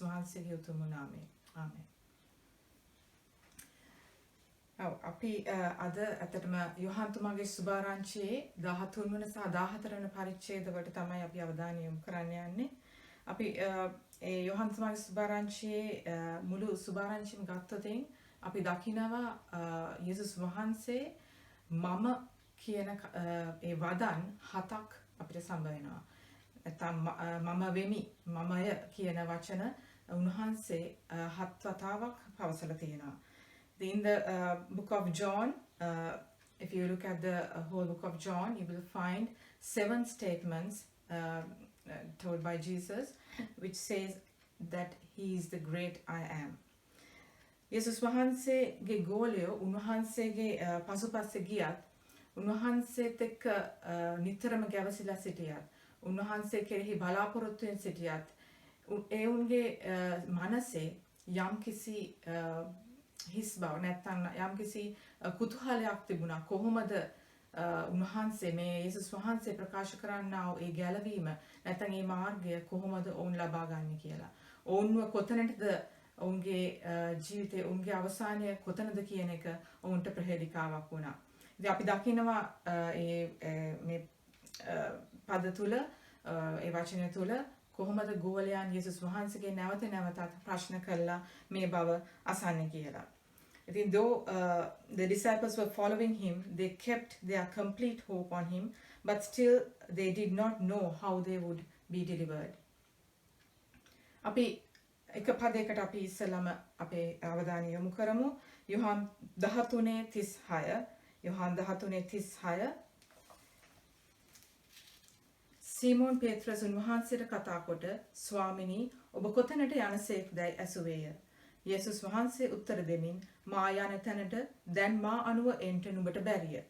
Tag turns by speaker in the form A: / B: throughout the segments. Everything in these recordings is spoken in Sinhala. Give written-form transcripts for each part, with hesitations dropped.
A: වහන්සේගේ උතුම් නාමයෙන් ආමෙන්. අපි අද ඇත්තටම යොහාන් තුමාගේ සුභාරංචියේ 13 වන සහ 14 වන පරිච්ඡේද වලට තමයි අපි අවධානය යොමු කරන්න යන්නේ. අපි ඒ යොහාන් තුමාගේ සුභාරංචියේ මුළු සුභාරංචියම ගත්තොත් අපි දකිනවා යේසුස් වහන්සේ මම කියන ඒ වදන් 7ක් අපිට සම්බ වෙනවා. නැත්නම් මම වෙමි මමය කියන වචන උන්වහන්සේ 7 වතාවක් පවසලා තියෙනවා. In the book of John, if you look at the whole book of John, you will find 7 statements told by Jesus, which says that he is the great I am. Jesus වහන්සේගේ ගෝලයෝ උන්වහන්සේගේ පසුපස්සේ ගියත් උන්වහන්සේත් එක්ක නිතරම ගැවසිලා සිටියත් උන්වහන්සේ කෙරෙහි බලාපොරොත්තුෙන් සිටියත් ඒ උන්ගේ මනසේ යම්කිසි හිස් බව නැත්නම් යම්කිසි කුතුහලයක් තිබුණා කොහොමද උන්වහන්සේ මේ යේසුස් වහන්සේ ප්‍රකාශ කරන්නා වූ ඒ ගැලවීම නැත්නම් මේ මාර්ගය කොහොමද ඔවුන් ලබා ගන්න කියලා. ඔවුන්ව කොතැනටද ඔවුන්ගේ ජීවිතේ ඔවුන්ගේ අවසානය කොතනද කියන එක ඔවුන්ට ප්‍රහේලිකාවක් වුණා. ඉතින් අපි දකිනවා මේ පද තුල ඒ වචනය තුල කොහොමද ගෝලයන් යේසුස් වහන්සේගේ නැවත නැවතත් ප්‍රශ්න කළා මේ බව අසන්නේ කියලා. Even though the disciples were following him, they kept their complete hope on him, but still they did not know how they would be delivered. අපි එක පදයකට අපි ඉස්සෙල්ලාම අපේ අවධානය යොමු කරමු. යොහාන් 13:36 යොහාන් 13:36 සීමෝන් පේත්‍රස් උන්වහන්සේට කතා කොට ස්වාමිනී ඔබ කොතැනට යනසේක්දයි ඇසුවේය. යේසුස් වහන්සේ උත්තර දෙමින් මා යන තැනට දැන් මා අනුව එන්ට නුඹට බැරිය.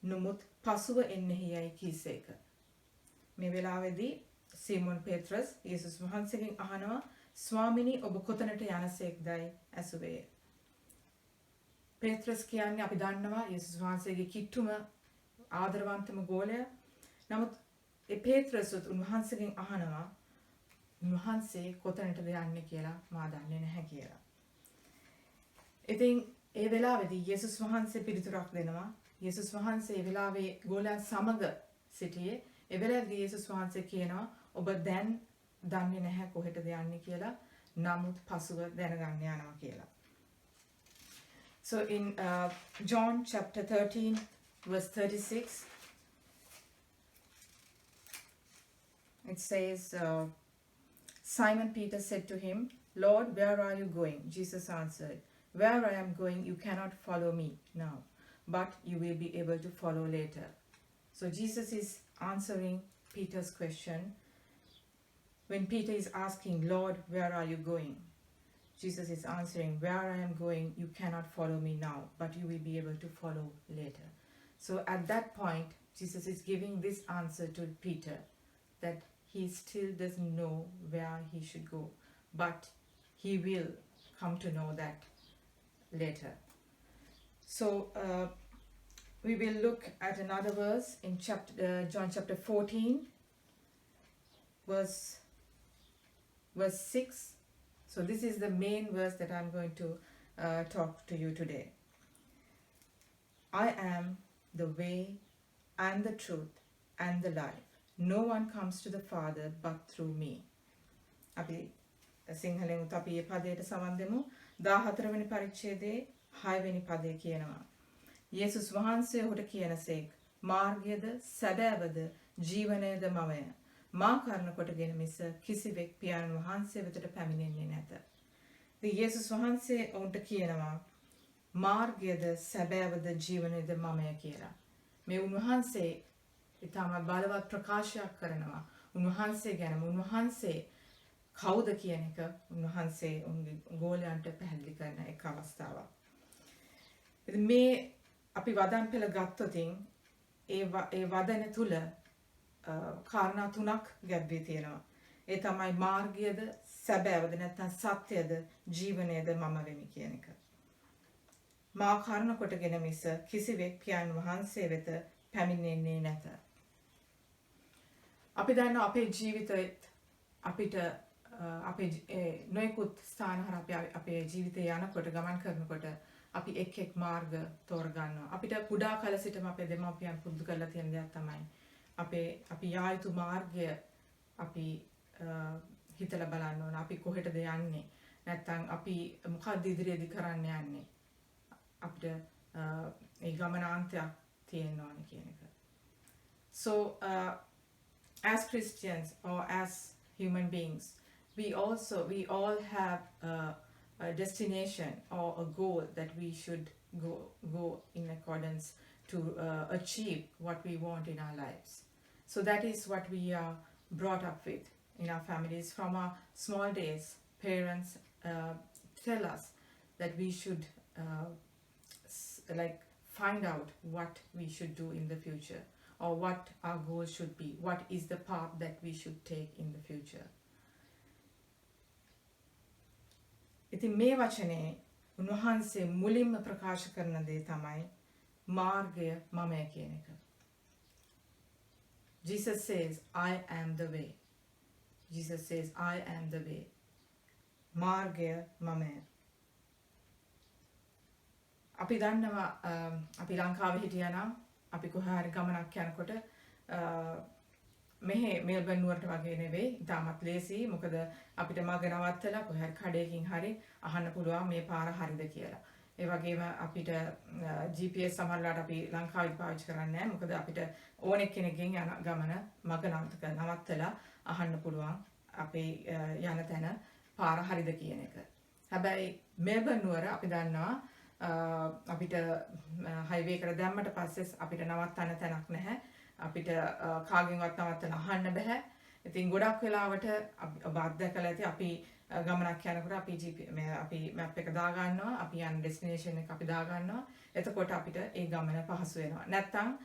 A: නමුත් පසුව එන්නෙහියයි කීසේක. මේ වෙලාවේදී සීමෝන් පේත්‍රස් යේසුස් වහන්සේගෙන් අහනවා ස්වාමිනී ඔබ කොතැනට යනසේක්දයි ඇසුවේය. පේත්‍රස් කියන්නේ අපි දන්නවා යේසුස් වහන්සේගේ කිට්ටුම ආදරවන්තම ගෝලයා. නමුත් ඒ පේත්‍රස් උන්වහන්සේගෙන් අහනවා උන්වහන්සේ කොතැනටද යන්නේ කියලා මා දන්නේ නැහැ කියලා. ඉතින් ඒ වෙලාවේදී යේසුස් වහන්සේ පිළිතුරක් දෙනවා. යේසුස් වහන්සේ ඒ වෙලාවේ ගෝලයන් සමග සිටියේ. ඒ වෙලාවේදී යේසුස් වහන්සේ කියනවා ඔබ දැන් දන්නේ නැහැ කොහෙටද යන්නේ කියලා. නමුත් පසුව දැනගන්න යනවා කියලා. So in John chapter 13 verse 36 it says Simon Peter said to him, Lord, where are you going? Jesus answered, where I am going you cannot follow me now, but you will be able to follow later. So Jesus is answering Peter's question. When Peter is asking, Lord, where are you going? Jesus is answering, where I am going you cannot follow me now, but you will be able to follow later. So at that point, Jesus is giving this answer to Peter, that he still doesn't know where he should go, but he will come to know that later. So we will look at another verse in John chapter 14, verse 6. So this is the main verse that I'm going to talk to you today. I am the way and the truth and the life. No one comes to the Father but through me. අපි සිංහලෙන් උත් අපි මේ පදයට සමන් දෙමු. 14 වෙනි පරිච්ඡේදයේ 6 වෙනි පදය කියනවා. යේසුස් වහන්සේ ඔහුට කියනසේක් මාර්ගයද සැබෑවද ජීවනයද මමය. මා කරන කොටගෙන මිස කිසිවෙක් පියාණන් වහන්සේ වෙතට පැමිණෙන්නේ නැත. ඉතින් යේසුස් වහන්සේ ඔවුන්ට කියනවා මාර්ගයද සැබෑවද ජීවනයද මමය කියලා. මේ උන්වහන්සේ ඊටම බලවත් ප්‍රකාශයක් කරනවා. උන්වහන්සේ ගැන උන්වහන්සේ කවුද කියන එක උන්වහන්සේ උන්ගේ ගෝලයන්ට පැහැදිලි කරන එක අවස්ථාවක්. ඉතින් මේ අපි වදන් පෙළ ගත්තොත් ඒ වදන තුල කාරණා තුනක් ගැබ්වී තියෙනවා. ඒ තමයි මාර්ගයද සැබෑවද නැත්නම් සත්‍යද ජීවනයද මම වෙමි කියන එක. මා කරන කොටගෙන මිස කිසිවෙක් පියාණන් වහන්සේ වෙත පැමිණෙන්නේ නැත. අපි දන්නවා අපේ ජීවිතෙත් අපිට අපේ නොයෙකුත් ස්ථාන හරහා අපි අපේ ජීවිතේ යනකොට ගමන් කරනකොට අපි එක් මාර්ග තෝරගන්නවා. අපිට කුඩා කල සිටම අපේ දෙමාපියන් පුරුදු කරලා තියෙන දෙයක් තමයි අපි යා යුතු මාර්ගය අපි හිතලා බලන්න ඕන. අපි කොහෙටද යන්නේ? නැත්නම් අපි මොකක්ද ඉදිරියේදී කරන්න යන්නේ? අපිට ඒ ගමනාන්තයක් තියෙන්න ඕන කියන එක. So as Christians or as human beings, we all have a destination or a goal that we should go in accordance to achieve what we want in our lives. So that is what we are brought up with in our families from our small days. Parents tell us that we should like find out what we should do in the future, or what our goals should be, what is the path that we should take in the future. ඉතින් මේ වචනේ උන්වහන්සේ මුලින්ම ප්‍රකාශ කරන දේ තමයි මාර්ගය මමයි කියන එක. Jesus says, I am the way. Jesus says, I am the way. මාර්ගය මමයි. අපි දන්නවා අපි ලංකාවේ හිටියා නම් අපි කොහේ හරි ගමනක් යනකොට මෙහි මෙල්බන් නුවරට වගේ නෙවෙයි ඉතාමත් ලේසි. මොකද අපිට මග නවත්තලා කොහේ හරි කඩේකින් හරි අහන්න පුළුවන් මේ පාර හරිද කියලා. ඒ වගේම අපිට GPS සමහරවිට අපි ලංකාවේ පාවිච්චි කරන්නේ නැහැ. මොකද අපිට ඕන කෙනෙක්ගෙන් යන ගමන මග නවත්තලා අහන්න පුළුවන් අපේ යන තැන පාර හරිද කියන එක. හැබැයි මෙල්බන් නුවර අපි දන්නවා අපිට හයිවේ එකට දැම්මට පස්සේ අපිට නවත්තන්න තැනක් නැහැ. අපිට කාගෙන්වත් නවත්තලා අහන්න බෑ. ඉතින් ගොඩක් වෙලාවට ඔබ අත්දැකලා ඇති අපි ගමනක් යනකොට අපි මැප් එක දා ගන්නවා. අපි යන ඩෙස්ටිනේෂන් එක අපි දා ගන්නවා. එතකොට අපිට ඒ ගමන පහසු වෙනවා. නැත්තම්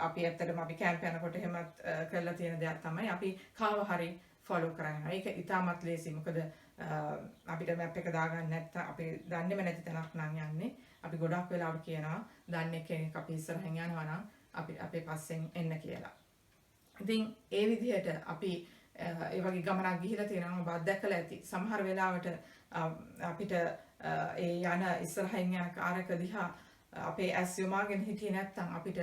A: අපි ඇත්තටම අපි කැම්ප් යනකොට එහෙමත් කරලා තියෙන දෙයක් තමයි අපි කාව හරි ෆලෝ කරනවා. ඒක ඉතාමත් ලේසි. මොකද අපිට මැප් එක දාගන්න නැත්නම් අපි දන්නේම නැති තැනක් නම් යන්නේ. අපි ගොඩක් වෙලාවට කියනවා දන්නේ කෙනෙක් අපි ඉස්සරහින් යනවා නම් අපේ පස්සෙන් එන්න කියලා. ඉතින් ඒ විදිහට අපි ඒ වගේ ගමනක් ගිහිලා තියෙනවා ඔබ අත්දැකලා ඇති. සමහර වෙලාවට අපිට ඒ යන ඉස්සරහින් යන කාර් එක දිහා අපේ ඇස් යොමාගෙන හිටියේ නැත්නම් අපිට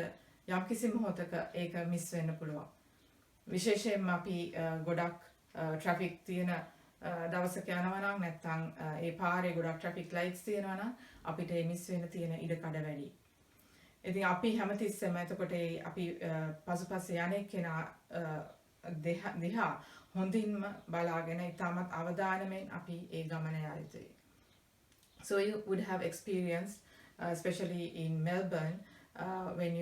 A: යම්කිසි මොහොතක ඒක මිස් වෙන්න පුළුවන්. විශේෂයෙන්ම අපි ගොඩක් ට්‍රැෆික් තියෙන දවසක යනවා නම් නැත්නම් ඒ පාරේ ගොඩක් ට්‍රැෆික් ලයිට්ස් තියෙනවා නම් අපිට ඒ මිස් වෙන්න තියෙන ඉඩ කඩ වැඩි. ඉතින් අපි හැමතිස්සෙම එතකොට අපි පසුපස්සේ යන්නේ කෙනා දිහා හොඳින්ම බලාගෙන ඉතාමත් අවධානයෙන් අපි ඒ ගමන යා යුතුයි. So you would have experienced, especially in Melbourne, when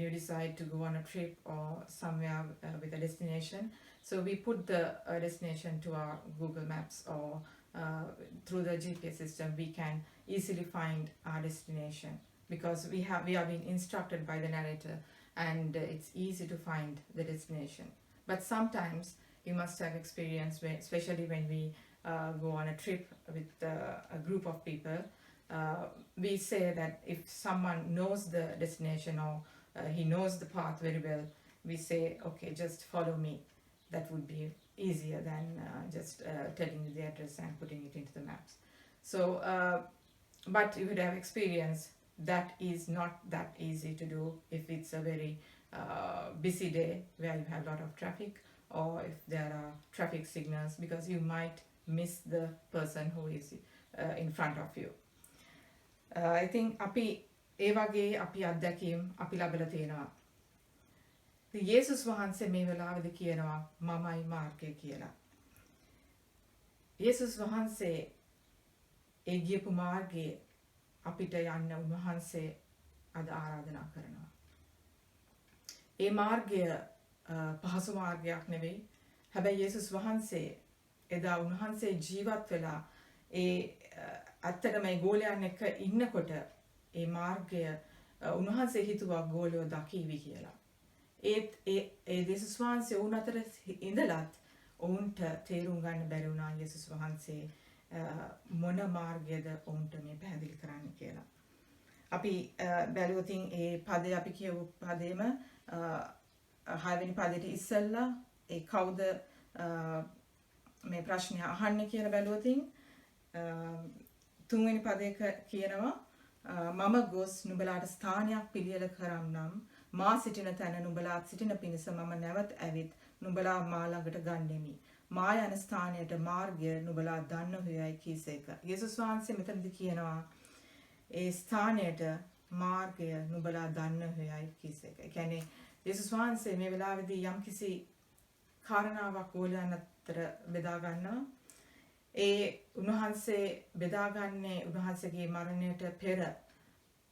A: you decide to go on a trip or somewhere with a destination. So we put the destination to our Google Maps, or through the GPS system we can easily find our destination, because we have been instructed by the narrator, and it's easy to find the destination. But sometimes you must have experience, especially when we go on a trip with a group of people. We say that if someone knows the destination, or he knows the path very well, we say, okay, just follow me. That would be easier than just telling you the address and putting it into the maps. So, but you would have experience that is not that easy to do if it's a very busy day where you have a lot of traffic, or if there are traffic signals, because you might miss the person who is in front of you. I think අපි ඒ වගේ අපි අත්දැකීම් අපි ලැබලා තියෙනවා. යේසුස් වහන්සේ මේ වෙලාවේදී කියනවා මමයි මාර්ගය කියලා. යේසුස් වහන්සේ ඒ ගියපු මාර්ගයේ අපිට යන්න උන්වහන්සේ අද ආරාධනා කරනවා. ඒ මාර්ගය පහසු මාර්ගයක් නෙවෙයි. හැබැයි යේසුස් වහන්සේ එදා උන්වහන්සේ ජීවත් වෙලා ඒ ඇත්තටම මේ ගෝලයන් එක්ක ඉන්නකොට ඒ මාර්ගය උන්වහන්සේ හිතුවා ගෝලියෝ දකීවි කියලා. ඒ යේසුස් වහන්සේ උන් අතර ඉඳලත් ඔවුන්ට තේරුම් ගන්න බැරි වුණා යේසුස් වහන්සේ මොන මාර්ගයද ඔවුන්ට මේ පැහැදිලි කරන්න කියලා. අපි බැලුවොත් ඒ පදේ අපි කියපු පදේම 6 වෙනි පදේට ඉස්සෙල්ලා ඒ කවුද මේ ප්‍රශ්නය අහන්නේ කියලා බැලුවොතින් තුන්වෙනි පදයක කියනවා මම ගොස් නුඹලාට ස්ථානයක් පිළියෙල කරන්නම් මා සිටින තැන නුඹලාත් සිටින පිණිස මම නැවත ඇවිත් නුඹලා මා ළඟට ගන්නෙමි. මා යන ස්ථානයට මාර්ගය නුඹලා දන්නෝයයි කීසේක. යේසුස් වහන්සේ මෙතනදී කියනවා ඒ ස්ථානයට මාර්ගය නුඹලා දන්නෝයයි කීසේක. ඒ කියන්නේ යේසුස් වහන්සේ මේ වෙලාවේදී යම්කිසි කාරණාවක් ඕලයන් අතර බෙදා ගන්නවා. ඒ උන්වහන්සේ බෙදාගන්නේ උන්වහන්සේගේ මරණයට පෙර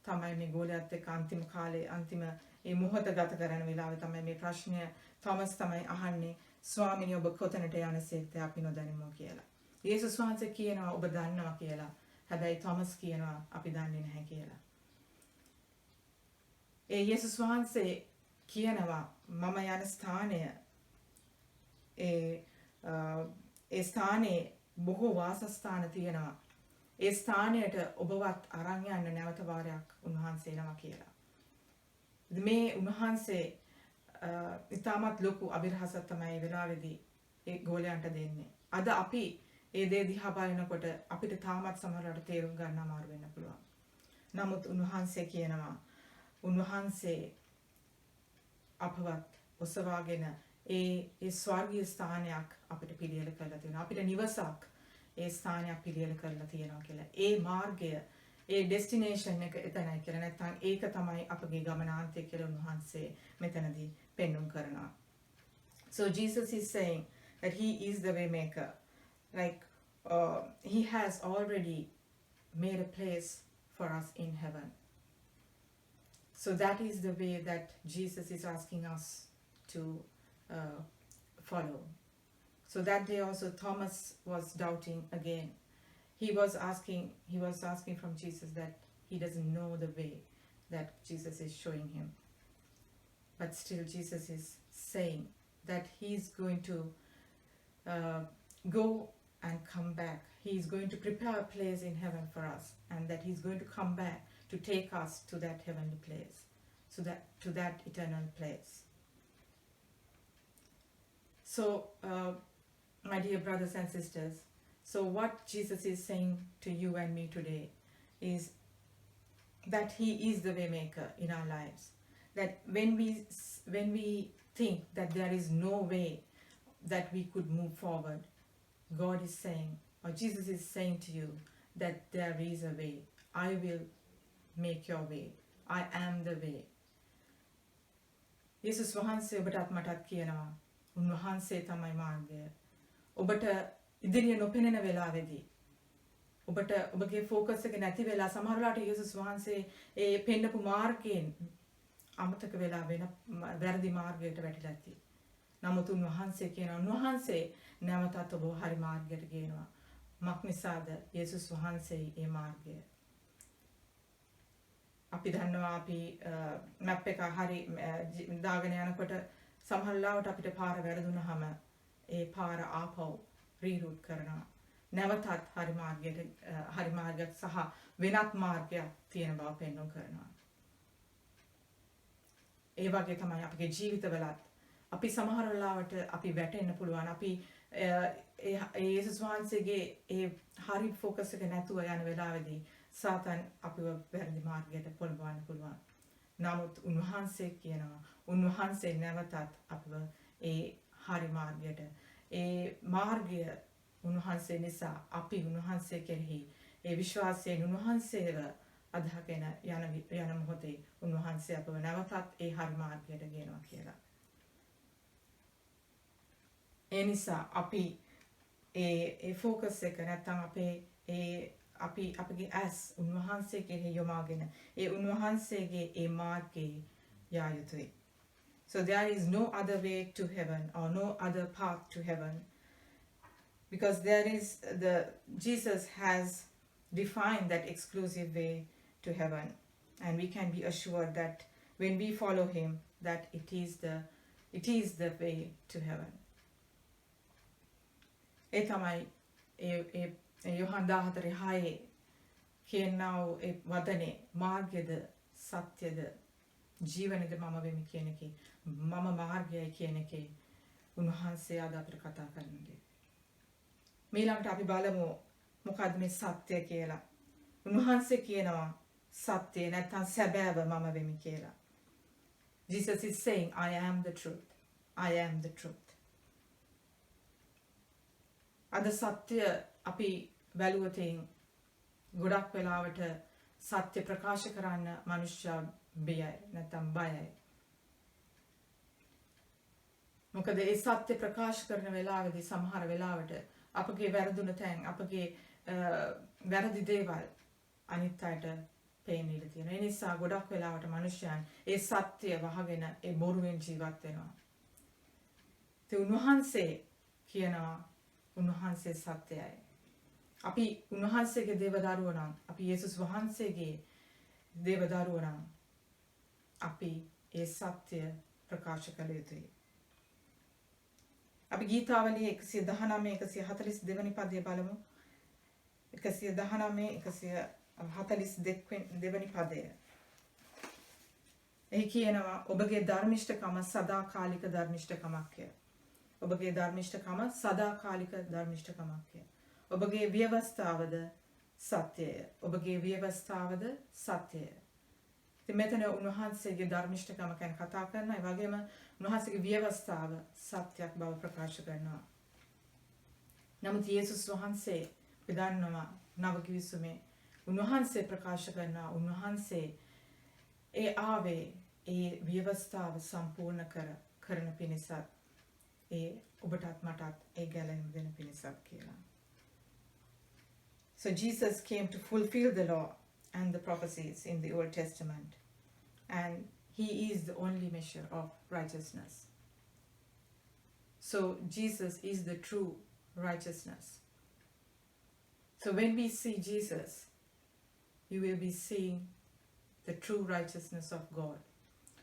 A: තමයි මේ ගෝලයාත් එක්ක අන්තිම කාලේ අන්තිම මේ මොහොත ගත කරන වෙලාවේ තමයි මේ ප්‍රශ්නය තොමස් තමයි අහන්නේ ස්වාමිනී ඔබ කොතැනට යනසේද අපි නොදනිමු කියලා. යේසුස් වහන්සේ කියනවා ඔබ දන්නවා කියලා. හැබැයි තොමස් කියනවා අපි දන්නේ නැහැ කියලා. ඒ යේසුස් වහන්සේ කියනවා මම යන ස්ථානය ඒ ස්ථානයේ බොහෝ වාසස්ථාන තියෙනවා. ඒ ස්ථානයට ඔබවත් අරන් යන්න නැවත වාරයක් උන්වහන්සේ නම කියලා. මේ උන්වහන්සේ ඉතාමත් ලොකු අභිරහසක් තමයි වෙලාවේදී ඒ ගෝලයන්ට දෙන්නේ. අද අපි ඒ දේ දිහා බලනකොට අපිට තාමත් සමහරවිට තේරුම් ගන්න අමාරු වෙන්න පුළුවන්. නමුත් උන්වහන්සේ කියනවා උන්වහන්සේ අපවත් ඔසවාගෙන ඒ ස්වර්ගීය ස්ථානයක් අපිට පිළියෙල කරලා තියෙනවා. අපිට නිවසක් ඒ ස්ථානයක් පිළියෙල කරලා තියෙනවා කියලා. ඒ මාර්ගය ඒ ඩෙස්ටිනේෂන් එක එතනයි කියලා. නැත්නම් ඒක තමයි අපගේ ගමනාන්තය කියලා උන්වහන්සේ මෙතනදී පෙන්වුම් කරනවා. So Jesus is saying that he is the way maker. Like he has already made a place for us in heaven. So that is the way that Jesus is asking us to follow. So that day also Thomas was doubting again. He was asking from Jesus that he doesn't know the way that Jesus is showing him. But still Jesus is saying that he is going to go and come back. He is going to prepare a place in heaven for us, and that he is going to come back to take us to that heavenly place, to that eternal place. So my dear brothers and sisters, so what Jesus is saying to you and me today is that he is the way maker in our lives. That when we think that there is no way that we could move forward, God is saying, or Jesus is saying to you, that there is a way. I will make your way. I am the way. යේසුස් වහන්සේ ඔබටත් මටත් කියනවා උන්වහන්සේ තමයි මාර්ගය. ඔබට ඉදිරිය නොපෙනෙන වෙලාවේදී ඔබට ඔබගේ ફોකස් එක නැති වෙලා සමහර වෙලාවට යේසුස් වහන්සේ ඒ පෙන්නපු මාර්ගයෙන් අමතක වෙලා වෙන වැරදි මාර්ගයට වැටිලා ඇති. නමුත් උන්වහන්සේ කියනවා උන්වහන්සේ නැවතත් ඔබ හරි මාර්ගයට ගේනවා. මක් නිසාද? යේසුස් වහන්සේයි ඒ මාර්ගය. අපි දන්නවා අපි මැප් එක හරි දාගෙන යනකොට සමහර වෙලාවට අපිට පාර වැරදුනහම ඒ පාර ආපහු රීරූට් කරනවා. නැවතත් හරි මාර්ගයක් සහ වෙනත් මාර්ගයක් තියෙන බව පෙන්වන්න කරනවා. ඒ වගේ තමයි අපේ ජීවිතවලත් අපි සමහර වෙලාවට අපි වැටෙන්න පුළුවන්. අපි යේසුස් වහන්සේගේ ඒ හරි ફોකස් එක නැතුව යන වෙලාවේදී සාතන් අපිව වැරදි මාර්ගයට පොළඹවන්න පුළුවන්. නමුත් උන්වහන්සේ කියනවා උන්වහන්සේ නැවතත් අපිව ඒ හරි මාර්ගයට ඒ මාර්ගය උන්වහන්සේ නිසා අපි උන්වහන්සේ කෙරෙහි ඒ විශ්වාසයෙන් උන්වහන්සේව අදහගෙන යන මොහොතේ උන්වහන්සේ අපව නැවතත් ඒ හරි මාර්ගයට ගෙනවා කියලා. ඒ නිසා අපි ඒ ફોකස් එක නැත්තම් අපගේ ඇස් උන්වහන්සේ කෙරෙහි යොමාගෙන ඒ උන්වහන්සේගේ ඒ මාර්ගයේ යා යුතුයි. So there is no other way to heaven or no other path to heaven, because Jesus has defined that exclusive way to heaven, and we can be assured that when we follow him, that it is the way to heaven. ඒ තමයි යොහන් 14:6 කියනවා ඒ වදනේ මාර්ගයද සත්‍යද ජීවනද මම වෙමි කියන එකේ මම මාර්ගයයි කියන එකේ උන්වහන්සේ අද අපිට කතා කරන්නේ. ඊළඟට අපි බලමු මොකද්ද මේ සත්‍ය කියලා. උන්වහන්සේ කියනවා සත්‍ය නැත්නම් සැබෑව මම වෙමි කියලා. Jesus is saying, I am the truth. I am the truth. අද සත්‍ය අපි බැලුවතින් ගොඩක් වෙලාවට සත්‍ය ප්‍රකාශ කරන්න මනුෂ්‍යයා බයයි නැත්නම් බයයි. මොකද ඒ සත්‍ය ප්‍රකාශ කරන වෙලාවේදී සමහර වෙලාවට අපගේ වැරදුන තැන් අපගේ වැරදි දේවල් අනිත් අයට පේන්න ඉඩ තියෙනවා. ඒ නිසා ගොඩක් වෙලාවට මනුෂ්‍යයන් ඒ සත්‍ය වහගෙන ඒ බොරුවෙන් ජීවත් වෙනවා. ඒ උන්වහන්සේ කියනවා උන්වහන්සේ සත්‍යයි. අපි උන්වහන්සේගේ දේවදරුවෝ නම් අපි යේසුස් වහන්සේගේ දේවදරුවෝ නම් අපි ඒ සත්‍ය ප්‍රකාශ කළ යුතුයි. අපි ගීතාවලියේ 119 142 වෙනි පදය බලමු. 119 142 වෙනි පදය. එහි කියනවා ඔබගේ ධර්මිෂ්ඨකම සදාකාලික ධර්මිෂ්ඨකමක්ය. ඔබගේ ධර්මිෂ්ඨකම සදාකාලික ධර්මිෂ්ඨකමක්ය. ඔබගේ ව්‍යවස්ථාවද සත්‍යය. ඔබගේ ව්‍යවස්ථාවද සත්‍යය. ඉතින් මෙතන උන්වහන්සේගේ ධර්මිෂ්ඨකම ගැන කතා කරනවා. ඒ වගේම උන්වහන්සේගේ ව්‍යවස්ථාව සත්‍යයක් බව ප්‍රකාශ කරනවා. නමුත් යේසුස් වහන්සේ විදන්නවා නව කිවිසුමේ උන්වහන්සේ ප්‍රකාශ කරනවා උන්වහන්සේ ඒ ආවේ ඒ ව්‍යවස්ථාව සම්පූර්ණ කරන පිණිසත් ඒ ඔබටත් මටත් ඒ ගැලවීම දෙන පිණිසත් කියලා. So Jesus came to fulfill the law and the prophecies in the Old Testament, and he is the only measure of righteousness. So Jesus is the true righteousness. So when we see Jesus, you will be seeing the true righteousness of God.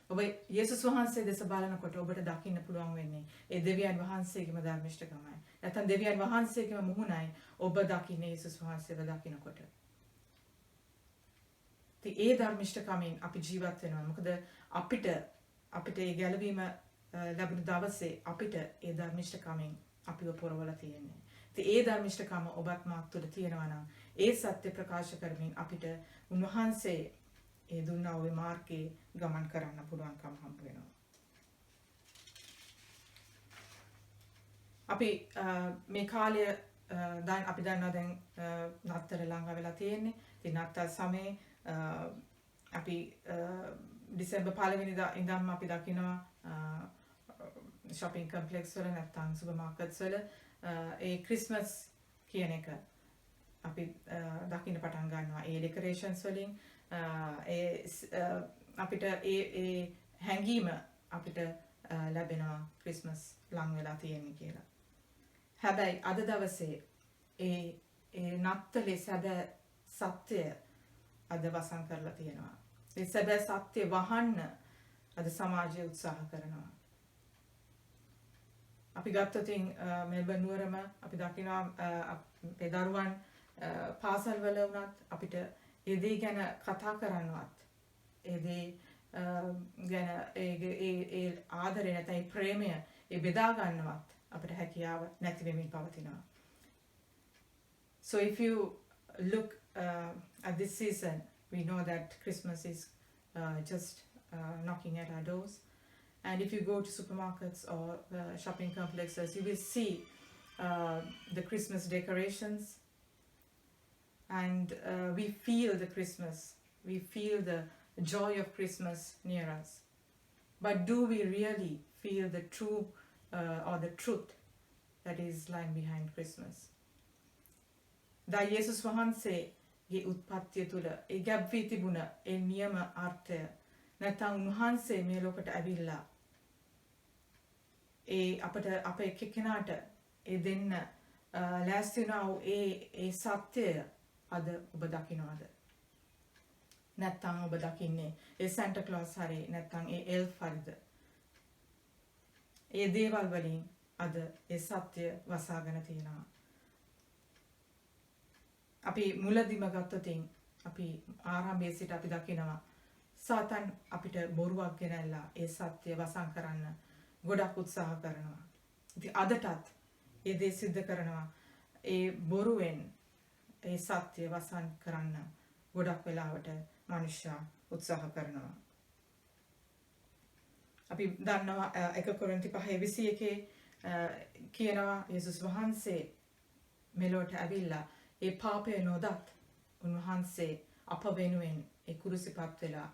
A: ඔබ යේසුස් වහන්සේ දෙස බලනකොට ඔබට දකින්න පුළුවන් වෙන්නේ ඒ දෙවියන් වහන්සේගේම ධර්මිෂ්ඨකමයි. නැත්නම් දෙවියන් වහන්සේගේම මුහුණයි ඔබ දකින්නේ යේසුස් වහන්සේව දකිනකොට. ඒ ධර්මිෂ්ඨකමෙන් අපි ජීවත් වෙනවා. මොකද අපිට ඒ ගැලවීම ලැබුණු දවසේ අපිට ඒ ධර්මිෂ්ඨකමෙන් අපිව පොරවලා තියෙන්නේ. ඒ ධර්මිෂ්ඨකම ඔබත් මාත් තුළ තියෙනවා නම් ඒ සත්‍ය ප්‍රකාශ කරමින් අපිට උන්වහන්සේ ඒ දුන්නා වූ මාර්ගයේ ගමන් කරන්න පුළුවන්කම හම්බ වෙනවා. අපි මේ කාලය දැන් අපි දන්නවා දැන් නත්තර ළඟ වෙලා තියෙන්නේ. ඉතින් නත්තල් සමයේ අපි දෙසැම්බර් 1 වෙනිදා ඉඳන්ම අපි දකිනවා shopping complex වල නැත්නම් සුපර් මාකට්ස් වල ඒ ක්‍රිස්මස් කියන එක අපි දකින්න පටන් ගන්නවා. ඒ ඩෙකොරේෂන්ස් වලින් අපිට ඒ හැඟීම අපිට ලැබෙනවා ක්‍රිස්මස් ලඟ වෙලා තියෙන්නේ කියලා. හැබැයි අද දවසේ ඒ නත්තලේ සැබෑ සත්‍ය අද වසන් කරලා තියෙනවා. ඒ සැබෑ සත්‍ය වහන්න අද සමාජය උත්සාහ කරනවා. අපි ගත්තොත් මෙල්බන් නුවරම අපි දකිනවා අපේ දරුවන් පාසල් වල වුණත් අපිට ඒ දේ ගැන කතා කරන්නවත් ඒ දේ ගැන ඒ ආදරය නැත්නම් ප්‍රේමය ඒ බෙදා ගන්නවත් අපිට හැකියාව නැති වෙමින් පවතිනවා. So if you look at this season, we know that Christmas is just knocking at our doors. And if you go to supermarkets or shopping complexes, you will see the Christmas decorations. And we feel the Christmas. We feel the joy of Christmas near us. But do we really feel the true or the truth that is lying behind Christmas? Da Jesus වහන්සේගේ උත්පත්තිය තුළ ඒ ගැබ් වී තිබුණ ඒ නියම අර්ථය නැත්නම් උන්වහන්සේ මේ ලෝකයට ඇවිල්ලා ඒ අපට අපේ එක්කෙනාට ඒ දෙන්න ලෑස්ති වුණා වූ ඒ සත්‍යය අද ඔබ දකින්නවද? නැත්නම් ඔබ දකින්නේ ඒ සැන්ටා ක්ලොස් හරි නැත්නම් ඒ එල්ෆ් හරිද? ඒ දේවල් වලින් අද ඒ සත්‍ය වසාගෙන තියෙනවා. අපි මුලදිම ගත්තොත් අපි ආරම්භයේ සිට අපි දකිනවා සාතන් අපිට බොරුවක් ගෙනල්ලා ඒ සත්‍ය වසන් කරන්න ගොඩක් උත්සාහ කරනවා. ඉතින් අදටත් ඒ දේ සිද්ධ කරනවා. ඒ බොරුවෙන් ඒ සත්‍ය වසන් කරන්න ගොඩක් වෙලාවට මනුෂ්‍යයා උත්සාහ කරනවා. අපි දන්නවා 1 කොරින්ති 5:21 කියනවා යේසුස් වහන්සේ මෙලොවට ඇවිල්ලා ඒ පාපය නොදත් උන්වහන්සේ අප වෙනුවෙන් ඒ කුරුසිපත් වෙලා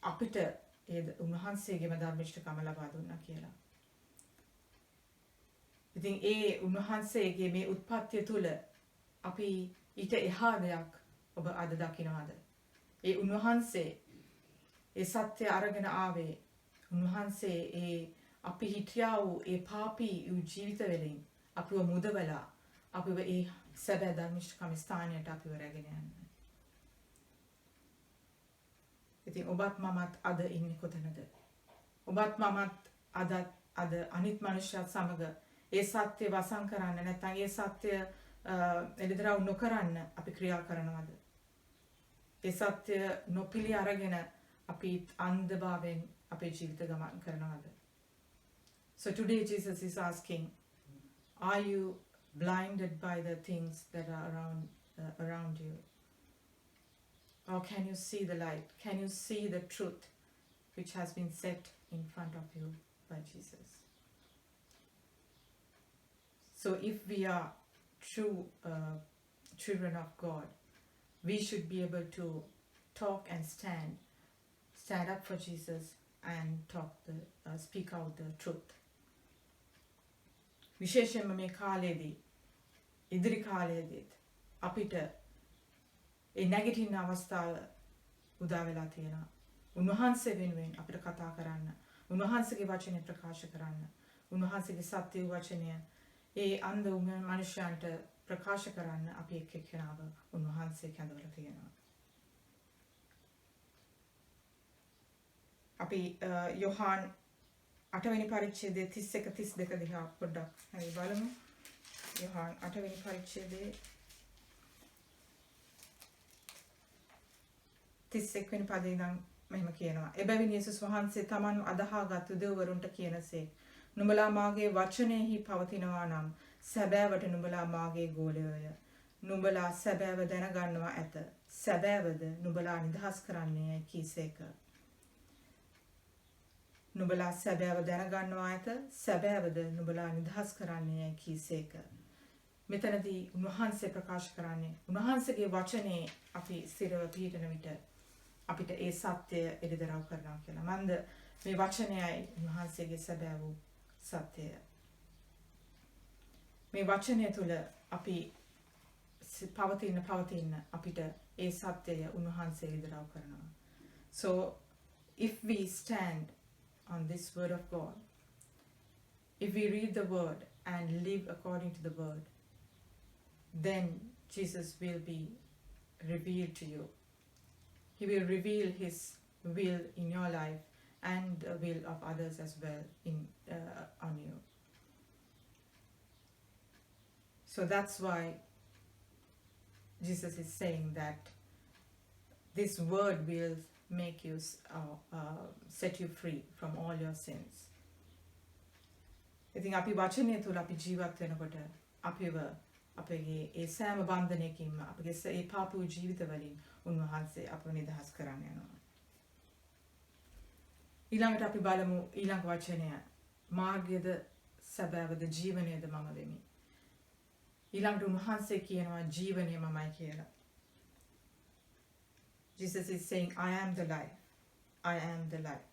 A: අපිට ඒ උන්වහන්සේගේම ධර්මිෂ්ඨකම ලබා දුන්නා කියලා. ඉතින් ඒ උන්වහන්සේගේ මේ උත්පත්තිය තුල අපි ඊට එහා දෙයක් ඔබ අද දකින්නවාද? ඒ උන්වහන්සේ ඒ සත්‍ය අරගෙන ආවේ උන්වහන්සේ ඒ අපි හිටියා වූ ඒ පාපී වූ ජීවිත වලින් අපිව මුදවලා අපිව ඒ සැබෑ ධර්මිෂ්ඨකම ස්ථානයට අපිව රැගෙන යනවා. ඉතින් ඔබත් මමත් අද ඉන්නේ කොතනද? ඔබත් මමත් අද අනිත් මනුෂ්‍යයත් සමග ඒ සත්‍ය වසන් කරන්න නැත්නම් ඒ සත්‍ය එළිදරව් නොකරන්න අපි ක්‍රියා කරනවද? ඒ සත්‍ය නොපිළි අරගෙන අපි අන්ධභාවයෙන් අපේ ජීවිත ගමන් කරනවද? So today Jesus is asking, are you blinded by the things that are around you? Or can you see the light? Can you see the truth which has been set in front of you by Jesus? So if we are true children of God, we should be able to talk and stand up for Jesus and speak out the truth. විශේෂයෙන්ම මේ කාලේදී ඉදිරි කාලයේදීත් අපිට ඒ නැගිටින අවස්ථාව උදා වෙලා තියෙනවා. උන්වහන්සේ වෙනුවෙන් අපිට කතා කරන්න, උන්වහන්සේගේ වචනේ ප්‍රකාශ කරන්න, උන්වහන්සේගේ සත්‍ය වචනය ඒ අන්ධ මනුෂ්‍යයන්ට ප්‍රකාශ කරන්න අපි එක් එක්කෙනාව උන්වහන්සේ කැඳවලා තියෙනවා. අපි යෝහාන් 8 වෙනි පරිච්ඡේදයේ 31 32 දිහා පොඩ්ඩක් හරි බලමු. යෝහාන් 8 වෙනි පරිච්ඡේදයේ 31 වෙනි පදේ ඉඳන් මෙහෙම කියනවා. එබැවින් යේසුස් වහන්සේ තමන් අදහාගත් උදෙව්වරුන්ට කියනසේ, නුඹලා මාගේ වචනයෙහි පවතිනවා නම් සැබෑවට නුඹලා මාගේ ගෝලයෝය. නුඹලා සැබෑව දැනගන්නවා ඇත. සැබෑවද නුඹලා නිදහස් කරන්නේ කීසේක. නුඹලා සැබෑව දැනගන්නවා ඇත. සැබෑවද නුඹලා නිදහස් කරන්නේ කීසේක. මෙතනදී උන්වහන්සේ ප්‍රකාශ කරන්නේ උන්වහන්සේගේ වචනේ අපි ස්ථිරව පිළිටන විට අපිට ඒ සත්‍ය එළිදරව් කරනවා කියලා. මන්ද මේ වචනයයි උන්වහන්සේගේ සැබෑ වූ සත්‍යය. මේ වචනය තුළ අපි පවතින අපිට ඒ සත්‍යය උන්වහන්සේ එළිදරව් කරනවා. So if we stand on this word of God, if we read the word and live according to the word, then Jesus will be revealed to you. He will reveal his will in your life and the will of others as well on you. So that's why Jesus is saying that this word will make you set you free from all your sins. ඉතින් අපි වචනය තුළ අපි ජීවත් වෙනකොට අපිව අපගේ ඒ සෑම බන්ධනයකින්ම අපගේ ඒ පාපී ජීවිත වලින් උන්වහන්සේ අපව නිදහස් කරන්න යනවා. ඊළඟට අපි බලමු ඊළඟ වචනය, මාර්ගයද සැබෑවද ජීවනයද මම වෙමි. ඊළඟට උන්වහන්සේ කියනවා ජීවනය මමයි කියලා. Jesus is saying, I am the life. I am the life.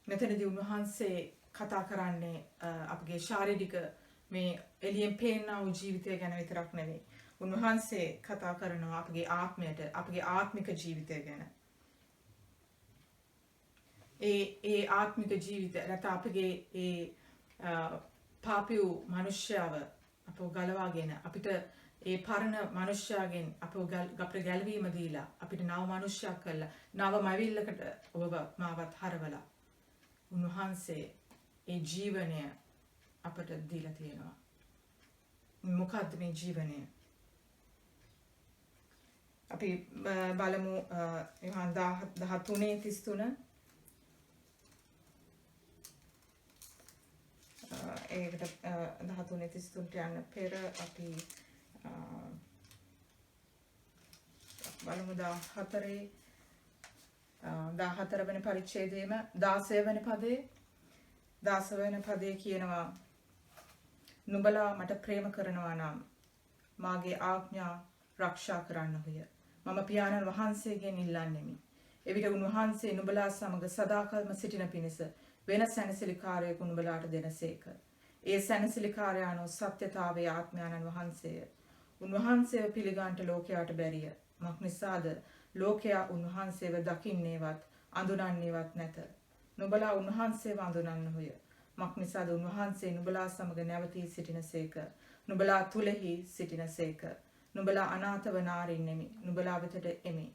A: මෙතනදී උන්වහන්සේ කතා කරන්නේ අපගේ ශාරීරික මේ එළියෙන් පේනා වූ ජීවිතය ගැන විතරක් නෙවෙයි. උන්වහන්සේ කතා කරනවා අපගේ ආත්මයට, අපගේ ආත්මික ජීවිතය ගැන. ඒ ආත්මික ජීවිතය නැත්නම් අපගේ ඒ පාපී මනුෂ්‍යව අපව ගලවාගෙන අපිට ඒ පරණ මනුෂ්‍යයන්ගෙන් අපව ගැලවීම දීලා අපිට නව මනුෂ්‍යයක් කරලා නව මවිල්ලකට ඔබව මාවත් හරවලා උන්වහන්සේ ඒ ජීවනය අපට දීලා තියෙනවා. මොකක්ද මේ ජීවනය? අපි බලමු යෝහාන් 13:33. ඒකට 13:33ට යන්න පෙර අපි බලමු 14 වෙනි පරිච්ඡේදයේම 16 වෙනි පදයේ 16 වෙනි පදයේ කියනවා නුඹලා මට ප්‍රේම කරනවා නම් මාගේ ආඥා ආරක්ෂා කරන්නහුය. මම පියාණන් වහන්සේගෙන් ඉල්ලන්නෙමි. එවිට උන්වහන්සේ නුඹලා සමග සදාකල්ම සිටින පිණිස වෙන සැනසිලිකාරයෙකු නුඹලාට දෙනසේක. ඒ සැනසිලිකාරයාණෝ සත්‍යතාවයේ ආත්මයන්න් වහන්සේය. උන්වහන්සේව පිළිගන්නට ලෝකයාට බැරිය. මක් නිසාද ලෝකයා උන්වහන්සේව දකින්නේවත් අඳුනන්නේවත් නැත. නුඹලා උන්වහන්සේව අඳුනන්නහුය. මක් නිසාද උන්වහන්සේ නුඹලා සමග නැවතී සිටිනසේක. නුඹලා තුලෙහි සිටිනසේක. නුඹලා අනාථව නාරින්නෙමි. නුඹලා වෙතට එමි.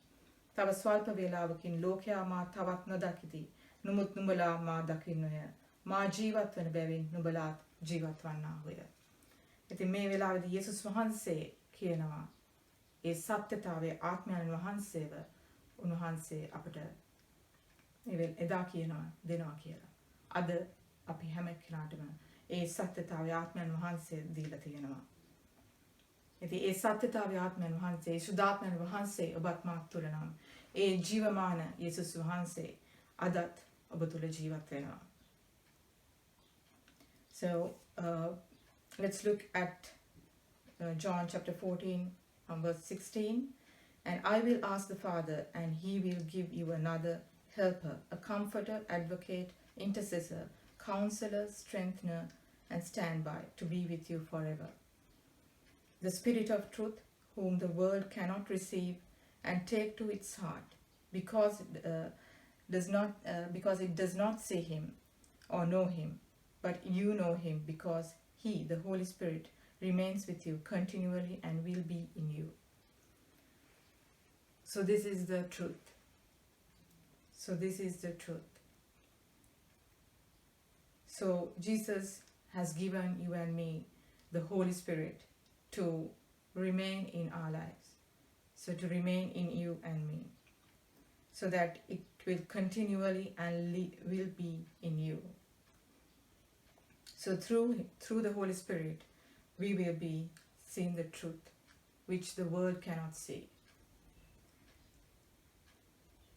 A: තව ස්වල්ප වේලාවකින් ලෝකයා මා තවත් නොදකිති. නමුත් නුඹලා මා දකින්නය. මා ජීවත් වන බැවින් නුඹලාත් ජීවත් වන්නාහුය. ඉතින් මේ වෙලාවේදී යේසුස් වහන්සේ කියනවා ඒ සත්‍යතාවයේ ආත්මයන් වහන්සේව උන්වහන්සේ අපට එදා කියනවා දෙනවා කියලා. අද අපි හැම කෙනාටම ඒ සත්‍යතාවයේ ආත්මයන් වහන්සේ දීලා තියෙනවා. ඉතින් ඒ සත්‍යතාවයේ ආත්මයන් වහන්සේ සුදාත්මයන් වහන්සේ ඔබත් මාත් තුළ නම් ඒ ජීවමාන යේසුස් වහන්සේ අදත් ඔබ තුළ ජීවත් වෙනවා. So let's look at John chapter 14 verse 16. And I will ask the Father, and he will give you another helper, a comforter, advocate, intercessor, counselor, strengthener, and standby to be with you forever. The Spirit of truth, whom the world cannot receive and take to its heart, because it does not see him or know him, but you know him, because he, the Holy Spirit, remains with you continually and will be in you. So this is the truth. So this is the truth. So Jesus has given you and me the Holy Spirit to remain in our lives. So to remain in you and me. So that it will continually and will be in you. So through the Holy Spirit, we will be seeing the truth, which the world cannot see.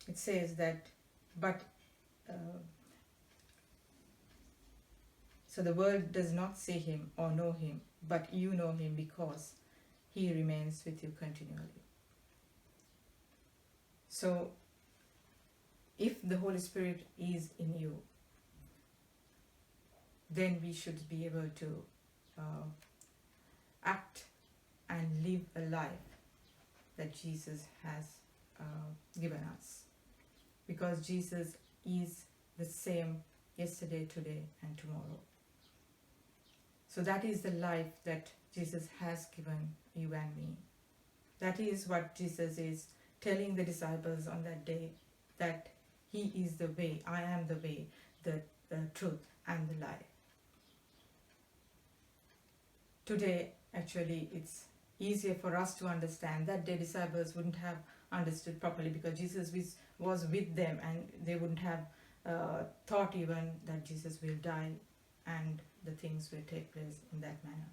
A: It says that, so the world does not see him or know him, but you know him because he remains with you continually. So, if the Holy Spirit is in you, then we should be able to act and live a life that Jesus has given us. Because Jesus is the same yesterday, today, and tomorrow. So that is the life that Jesus has given you and me. That is what Jesus is telling the disciples on that day, that he is the way, I am the way, the truth, and the life. Today, actually, it's easier for us to understand. That day disciples wouldn't have understood properly because Jesus was with them and they wouldn't have thought even that Jesus will die and the things will take place in that manner.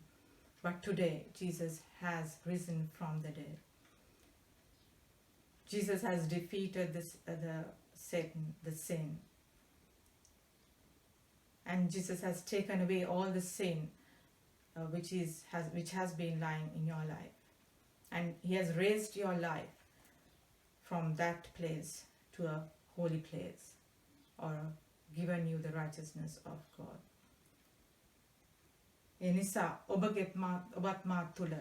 A: But today, Jesus has risen from the dead. Jesus has defeated the Satan, the sin. And Jesus has taken away all the sin which has been lying in your life. And he has raised your life from that place to a holy place, or given you the righteousness of God. එනිසා ඔබත් මාත් තුළ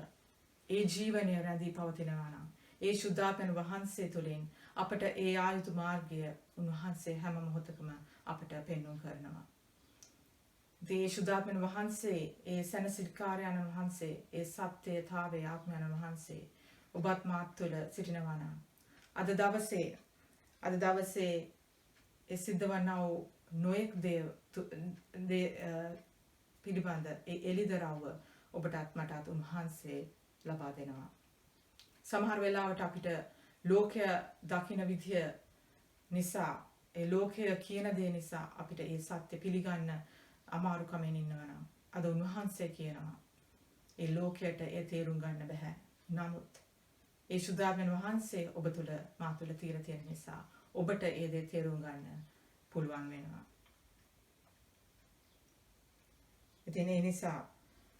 A: ඒ ජීවනය රැඳී පවතිනවා නම් ඒ ශුද්ධාත්මයන් වහන්සේ තුළින් අපට ඒ ආයුතු මාර්ගය උන්වහන්සේ හැම මොහොතකම අපට පෙන්වුම් කරනවා. ඒ ශුද්ධාත්මයන් වහන්සේ ඒ සැනසිලිකාරයන් වහන්සේ ඒ සත්‍යතාවයේ ආත්මයන් වහන්සේ ඔබත් මාත් තුළ සිටිනවා නම් අද දවසේ ඒ සිද්ධවන්නා වූ නොයෙක් දේ පිළිබඳ ඒ එළිදරව්ව ඔබටත් මටත් උන්වහන්සේ ලබා දෙනවා. සමහර වෙලාවට අපිට ලෝකය දකින විදිය නිසා ඒ ලෝකය කියන දේ නිසා අපිට ඒ සත්‍ය පිළිගන්න අමාරුකමෙන් ඉන්නවා නම් අද උන්වහන්සේ කියනවා ඒ ලෝකයට ඒ තේරුම් ගන්න බෑ. නමුත් ඒ ශුද්ධාත්මයන් වහන්සේ ඔබ තුළ මා තුළ තියලා තියෙන නිසා ඔබට ඒ දේ තේරුම් ගන්න පුළුවන් වෙනවා. ඉතින් ඒ නිසා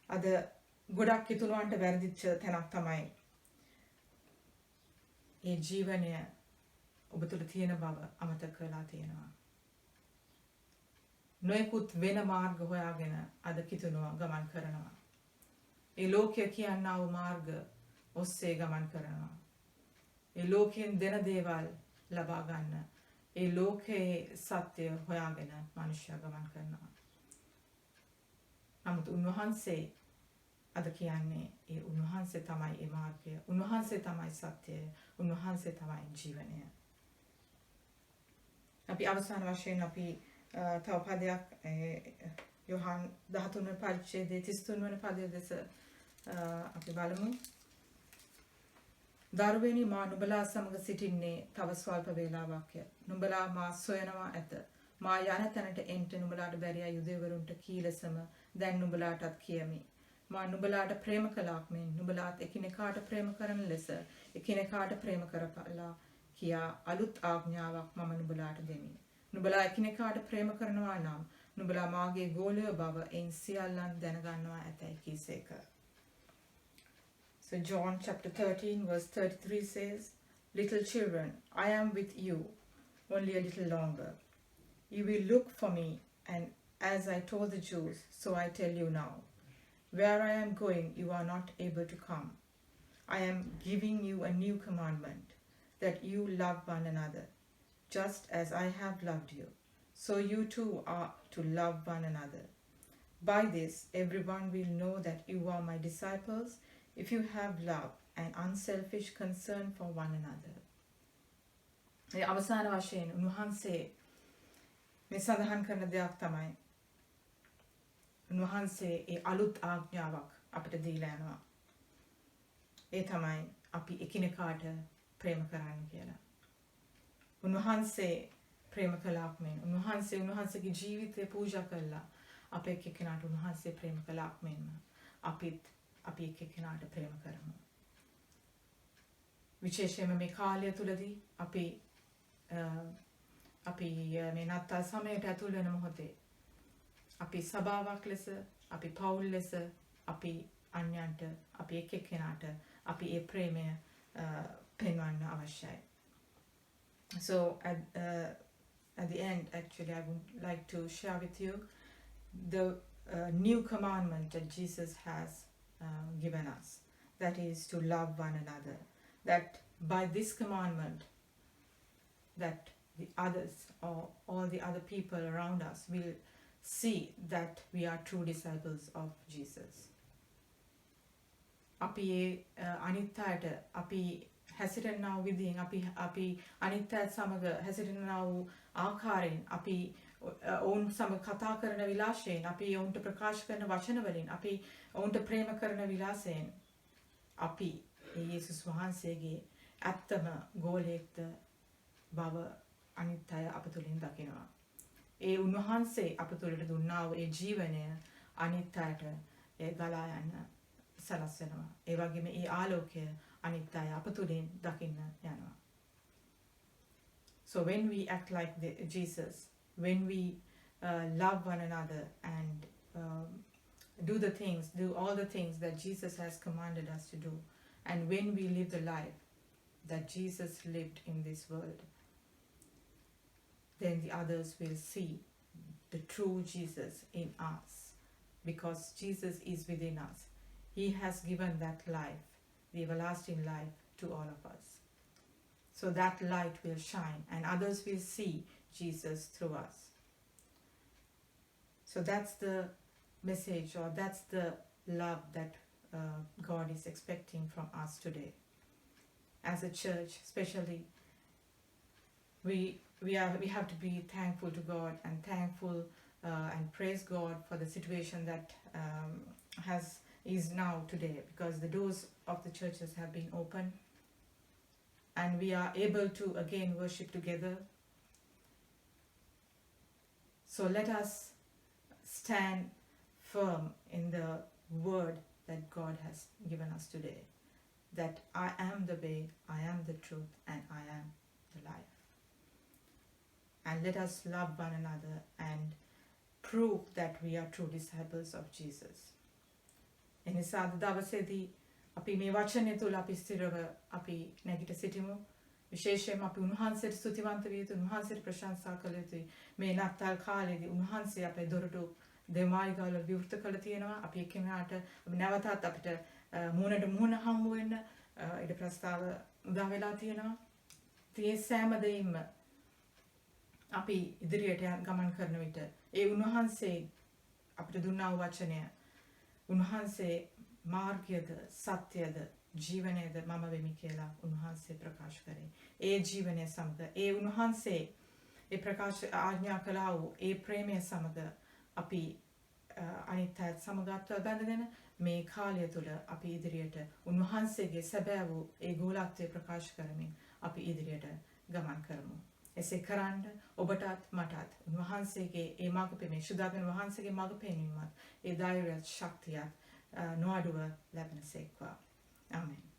A: අද ගොඩක් හිතුණවන්ට වැරදිච්ච තැනක් තමයි ඒ ජීවනය ඔබ තුළ තියෙන බව අමතක කරලා තියෙනවා. නොයෙකුත් වෙන මාර්ග හොයාගෙන අද කිතුනවා ගමන් කරනවා. ඒ ලෝකය කියනා වූ මාර්ග ඔස්සේ ගමන් කරනවා. ඒ ලෝකයෙන් දෙන දේවල් ලබා ගන්න ඒ ලෝකයේ සත්‍ය හොයාගෙන මිනිස්සු ගමන් කරනවා. නමුත් උන්වහන්සේ අද කියන්නේ ඒ උන්වහන්සේ තමයි ඒ මාර්ගය, උන්වහන්සේ තමයි සත්‍යය, උන්වහන්සේ තමයි ජීවනය. අපි අවසාන වශයෙන් අපි තව පදයක් යොහන් 13 වෙනි පරිච්ඡේදයේ 33 වෙනි පදයේ දෙස අපි බලමු. දරුවනි මා නුඹලා සමග සිටින්නේ තව ස්වල්ප වේලාවක්ය. නුඹලා මා සොයනවා ඇත. මා යන තැනට එන්න නුඹලාට බැරිය යුදෙවරුන්ට කී ලෙසම දැන් නුඹලාටත් කියමි. මා නුඹලාට ප්‍රේම කළාක් මෙන් නුඹලාත් එකිනෙකාට ප්‍රේම කරන ලෙස එකිනෙකාට ප්‍රේම කරපළා කියා අලුත් ආඥාවක් මම නුඹලාට දෙමි. නුඹලා එකිනෙකාට ප්‍රේම කරනවා නම් නුඹලා මාගේ ගෝලය බව එන් සියල්ලන් දැනගන්නවා ඇතැයි කීසේක. So John chapter 13 verse 33 says, "Little children, I am with you only a little longer. You will look for me, and as I told the Jews, so I tell you now. Where I am going, you are not able to come. I am giving you a new commandment, that you love one another, just as I have loved you. So you too are to love one another. By this, everyone will know that you are my disciples, if you have love and unselfish concern for one another." ඒ අවසාන වශයෙන් උන්වහන්සේ මේ සඳහන් කරන දෙයක් තමයි උන්වහන්සේ ඒ අලුත් ආඥාවක් අපිට දීලා යනවා. ඒ තමයි අපි එකිනෙකාට ප්‍රේම කරන්න කියලා. උන්වහන්සේ ප්‍රේම කළාක් මෙන් උන්වහන්සේගේ ජීවිතය පූජා කළා. අපේ එක්කෙනාට උන්වහන්සේ ප්‍රේම කළාක් මෙන්ම අපි එක්කෙනාට ප්‍රේම කරමු. විශේෂයෙන්ම මේ කාලය තුලදී අපි මේ නත්තල් සමයට ඇතුල් වෙන මොහොතේ අපි සභාවක් ලෙස, අපි පවුල් ලෙස, අපි අන්‍යයන්ට, අපි එක්කෙනාට අපි ඒ ප්‍රේමය පෙන්වන්න අවශ්‍යයි. So at the end, actually, I would like to share with you the new commandment that Jesus has given us. That is to love one another. That by this commandment, that the others or all the other people around us will see that we are true disciples of Jesus. අපි අනිත් අයට අපි හැසිරෙනා වූ විදිහෙන් අපි අනිත් අයත් සමග හැසිරෙනා වූ ආකාරයෙන් අපි ඔවුන් සමග කතා කරන විලාසයෙන් අපි ඔවුන්ට ප්‍රකාශ කරන වචන වලින් අපි ඔවුන්ට ප්‍රේම කරන විලාසයෙන් අපි යේසුස් වහන්සේගේ ඇත්තම ගෝලයෙක්ද බව අනිත් අය අප තුළින් දකිනවා. ඒ උන්වහන්සේ අප තුළට දුන්නා වූ ඒ ජීවනය අනිත් අයට ගලා යන්න සලස්වනවා. ඒ වගේම ඒ ආලෝකය අනිත් අය අප තුළින් දකින්න යනවා. So when we act like Jesus, when we love one another and do all the things that Jesus has commanded us to do, and when we live the life that Jesus lived in this world, then the others will see the true Jesus in us, because Jesus is within us. He has given that life, the everlasting life, to all of us. So that light will shine and others will see Jesus through us. So that's the message, or that's the love that God is expecting from us today. As a church, especially, we have to be thankful to God and thankful and praise God for the situation that is now today, because the doors of the churches have been opened and we are able to again worship together. So let us stand firm in the word that God has given us today, that I am the way, I am the truth, and I am the life. And let us love one another and prove that we are true disciples of Jesus. එනිසා අද දවසේදී අපි මේ වචනය තුළ අපි ස්ථිරව අපි නැගිට සිටිමු. විශේෂයෙන්ම අපි උන්වහන්සේට ස්තුතිවන්ත විය යුතු, උන්වහන්සේට ප්‍රශංසා කළ යුතුයි. මේ නත්තල් කාලේදී උන්වහන්සේ අපේ දොරටු දෙමායිගාවල විවෘත කළ තියෙනවා. අපි එකිනෙකාට නැවතත් අපිට මුහුණට මුහුණ හම්බ වෙන්න ඉඩ ප්‍රස්තාව උදා වෙලා තියෙනවා. ඒ සෑම දෙයින්ම අපි ඉදිරියට ගමන් කරන විට ඒ උන්වහන්සේ අපිට දුන්නා වූ වචනය, උන්වහන්සේ මාර්ගයද සත්‍යද ජීවනයද මම වෙමි කියලා උන්වහන්සේ ප්‍රකාශ කරේ. ඒ ජීවනය සමග ඒ උන්වහන්සේ ඒ ප්‍රකාශ ආඥා කළා වූ ඒ ප්‍රේමය සමග අපි අනිත් අයත් සමගත් බැඳගෙන මේ කාලය තුළ අපි ඉදිරියට උන්වහන්සේගේ සැබෑ වූ ඒ ගෝලත්වය ප්‍රකාශ කරමින් අපි ඉදිරියට ගමන් කරමු. එසේ කරන්න ඔබටත් මටත් උන්වහන්සේගේ ඒ මඟ පෙන්වීම, ශුද්ධාත්ම වහන්සේගේ මඟ පෙන්වීමත් ඒ ධෛර්යයත් ශක්තියත් නොඅඩුව ලැබෙනසේක්වා. ආමෙන්.